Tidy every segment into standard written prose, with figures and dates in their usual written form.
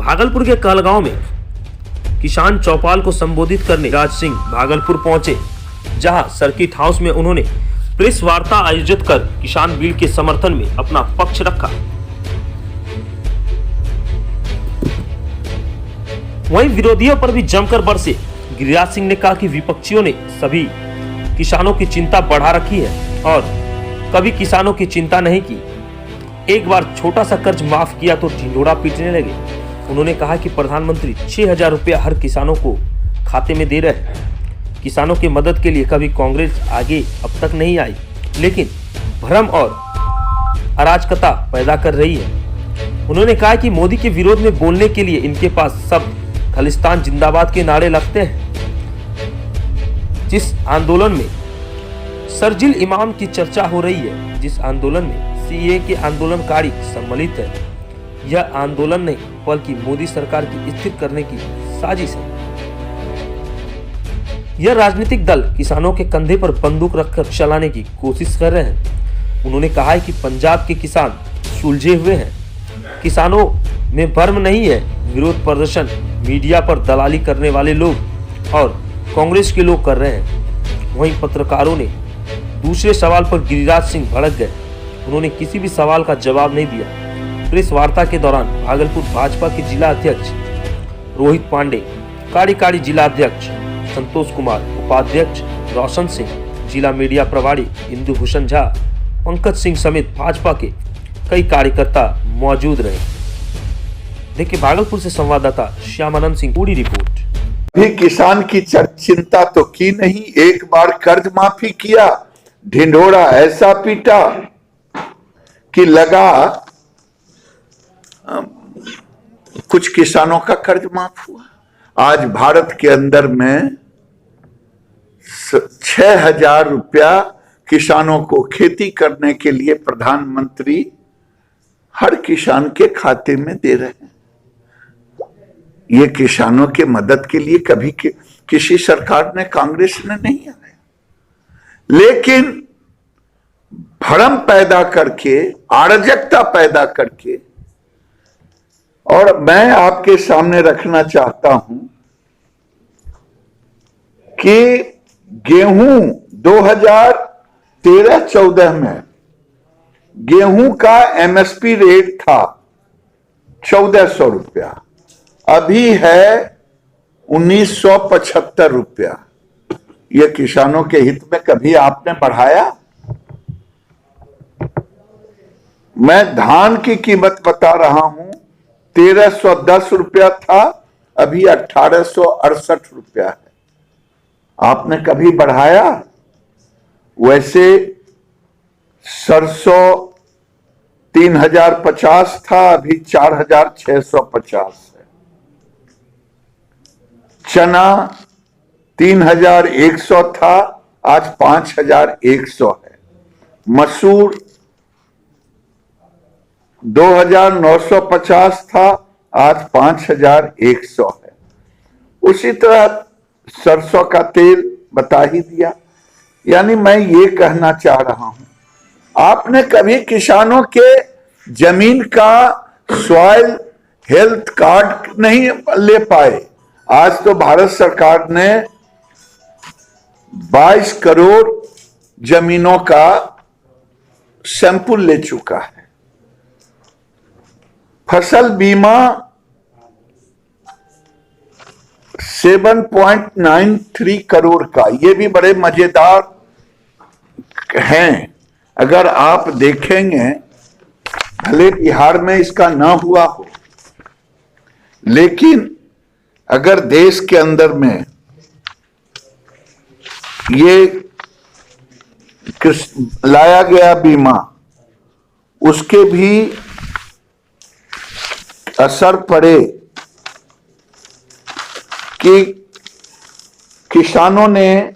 भागलपुर के कहलगांव में किसान चौपाल को संबोधित करने गिरिराज सिंह भागलपुर पहुंचे, जहां सर्किट हाउस में उन्होंने प्रेस वार्ता आयोजित कर किसान बिल के समर्थन में अपना पक्ष रखा। वहीं विरोधियों पर भी जमकर बरसे। गिरिराज सिंह ने कहा कि विपक्षियों ने सभी किसानों की चिंता बढ़ा रखी है और कभी किसानों की चिंता नहीं की। एक बार छोटा सा कर्ज माफ किया तो ढिंढोरा पीटने लगे। उन्होंने कहा कि प्रधानमंत्री 6,000 रुपया हर किसानों को खाते में दे रहे हैं। किसानों की मदद के लिए कभी कांग्रेस आगे अब तक नहीं आई, लेकिन भ्रम और अराजकता पैदा कर रही है। उन्होंने कहा कि मोदी के विरोध में बोलने के लिए इनके पास शब्द खालिस्तान जिंदाबाद के नारे लगते हैं। जिस आंदोलन में शरजील इमाम की चर्चा हो रही है, जिस आंदोलन में सीए के आंदोलनकारी सम्मिलित है, यह आंदोलन नहीं बल्कि मोदी सरकार की स्थिर करने की साजिश है। यह राजनीतिक दल किसानों के कंधे पर बंदूक रखकर चलाने की कोशिश कर रहे हैं। उन्होंने कहा है कि पंजाब के किसान सुलझे हुए हैं, किसानों में भ्रम नहीं है। विरोध प्रदर्शन मीडिया पर दलाली करने वाले लोग और कांग्रेस के लोग कर रहे हैं। वहीं पत्रकारों ने दूसरे सवाल पर गिरिराज सिंह भड़क गए। उन्होंने किसी भी सवाल का जवाब नहीं दिया। प्रेस वार्ता के दौरान भागलपुर भाजपा के जिला अध्यक्ष रोहित पांडे, काड़ी जिला अध्यक्ष संतोष कुमार, उपाध्यक्ष रोशन सिंह, जिला मीडिया प्रभारी इंदु भूषण झा, पंकज सिंह समेत भाजपा के कई कार्यकर्ता मौजूद रहे। देखिए भागलपुर से संवाददाता श्यामानंद सिंह पूरी रिपोर्ट। भी किसान की चिंता तो की नहीं, एक बार कर्ज माफी किया, ढिंढोरा ऐसा पीटा कि लगा कुछ किसानों का कर्ज माफ हुआ। आज भारत के अंदर में 6,000 रुपया किसानों को खेती करने के लिए प्रधानमंत्री हर किसान के खाते में दे रहे हैं। ये किसानों के मदद के लिए कभी किसी सरकार ने, कांग्रेस ने नहीं आया, लेकिन भ्रम पैदा करके, अराजकता पैदा करके। और मैं आपके सामने रखना चाहता हूं कि गेहूं 2013-14 में गेहूं का एमएसपी रेट था 1,400 रुपया, अभी है 1,975 रुपया। यह किसानों के हित में कभी आपने बढ़ाया? मैं धान की कीमत बता रहा हूं, 1,310 रुपया था, अभी 1,868 रुपया है। आपने कभी बढ़ाया? वैसे सरसों 3,050 था, अभी 4,650 है। चना 3,100 था, आज 5,100 है। मसूर 2,950 था, आज 5,100 है। उसी तरह सरसों का तेल बता ही दिया। यानी मैं ये कहना चाह रहा हूं, आपने कभी किसानों के जमीन का सॉइल हेल्थ कार्ड नहीं ले पाए। आज तो भारत सरकार ने 22 करोड़ जमीनों का सैंपल ले चुका है। फसल बीमा 7.93 करोड़ का, ये भी बड़े मजेदार हैं। अगर आप देखेंगे, भले बिहार में इसका ना हुआ हो, लेकिन अगर देश के अंदर में ये लाया गया बीमा, उसके भी असर पड़े कि किसानों ने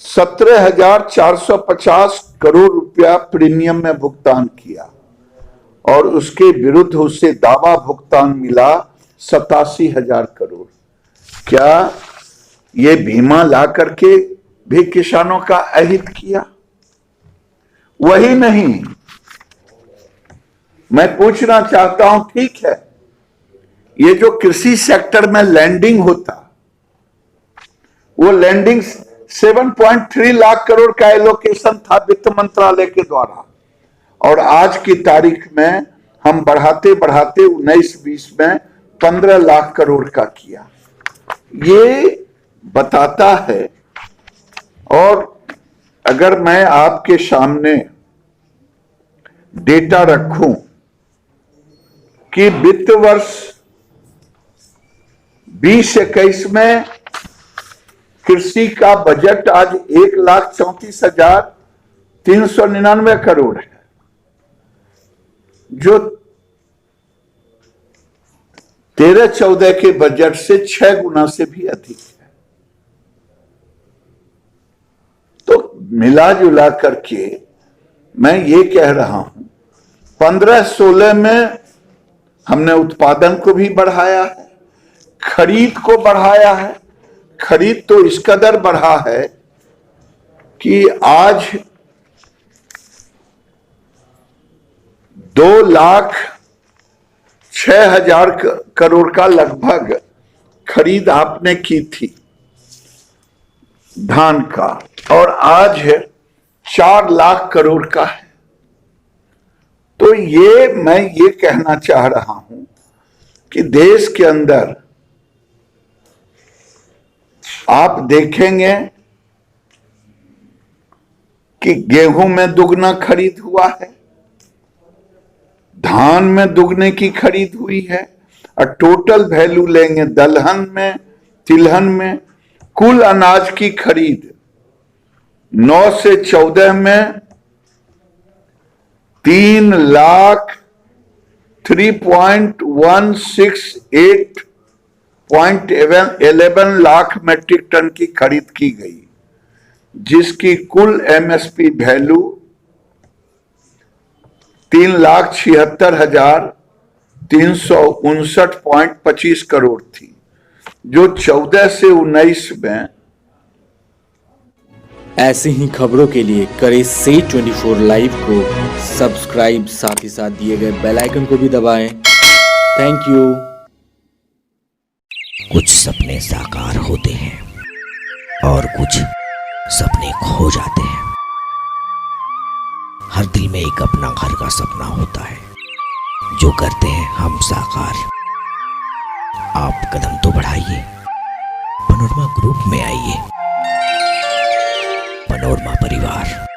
17,450 करोड़ रुपया प्रीमियम में भुगतान किया और उसके विरुद्ध उसे दावा भुगतान मिला 87,000 करोड़। क्या ये बीमा ला करके भी किसानों का अहित किया? वही नहीं, मैं पूछना चाहता हूं, ठीक है ये जो कृषि सेक्टर में लैंडिंग होता, वो लैंडिंग 7.3 लाख करोड़ का एलोकेशन था वित्त मंत्रालय के द्वारा, और आज की तारीख में हम बढ़ाते बढ़ाते 19-20 में 15 लाख करोड़ का किया। ये बताता है। और अगर मैं आपके सामने डेटा रखूं कि वित्त वर्ष 2021 में कृषि का बजट आज 1,34,399 करोड़ है, जो 13-14 के बजट से 6 गुना से भी अधिक है। तो मिला जुला करके मैं ये कह रहा हूं, 15-16 में हमने उत्पादन को भी बढ़ाया है, खरीद को बढ़ाया है। खरीद तो इस कदर बढ़ा है कि आज 2,06,000 करोड़ का लगभग खरीद आपने की थी धान का, और आज 4 लाख करोड़ का है। तो मैं ये कहना चाह रहा हूं कि देश के अंदर आप देखेंगे कि गेहूं में दुगना खरीद हुआ है, धान में दुगने की खरीद हुई है, और टोटल वैल्यू लेंगे दलहन में, तिलहन में, कुल अनाज की खरीद 9 से 14 में 3,3.168.11 लाख मेट्रिक टन की खरीद की गई, जिसकी कुल एमएसपी वैल्यू 3,76,359.25 करोड़ थी, जो 14 से 19 में। ऐसी ही खबरों के लिए करें से 24 लाइव को सब्सक्राइब, साथ ही साथ दिए गए बेल आइकन को भी दबाएं। Thank you. कुछ सपने साकार होते हैं और कुछ सपने खो जाते हैं। हर दिल में एक अपना घर का सपना होता है, जो करते हैं हम साकार। आप कदम तो बढ़ाइए, पनोरमा ग्रुप में आइए। पनोरमा परिवार।